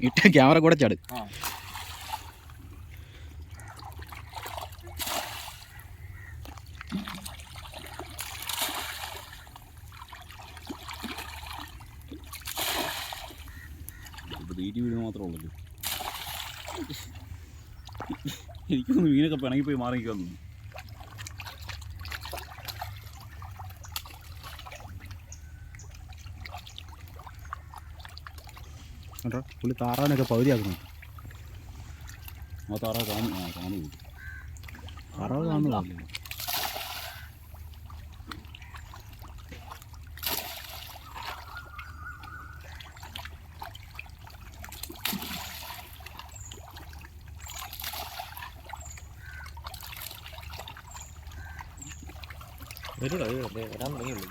ഇട്ട ക്യാമറ കൂടെ ചാട്. തീറ്റി വീട് മാത്രമേ ഉള്ളൂ. എനിക്കൊന്ന് മീനൊക്കെ പിണങ്ങിപ്പോയി മാറിക്കുന്നു. കേട്ടോ പുള്ളി താറാവിനൊക്കെ പകുതിയാക്കുന്നു. ആ താറാവ് കാണു താറാവ് കാണുന്നില്ല. വരാൻ തുടങ്ങിയുള്ളൂ.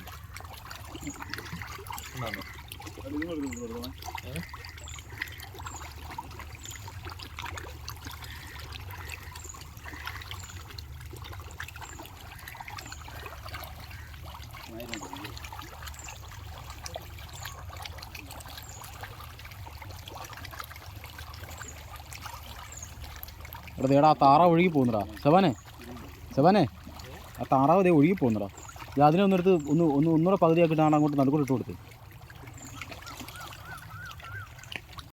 എടാ ദേടാ ആ താറാവ് ഒഴുകി പോകുന്നടാ. സെവാനെ ആ താറാവ് ദേ ഒഴുകി പോകുന്നടാ. അതിനെ ഒന്നെടുത്ത് ഒന്നുകൂടെ പകുതിയാക്കിയിട്ടാണ് അങ്ങോട്ട് നടുക്കൂടെ ഇട്ട് കൊടുത്ത്.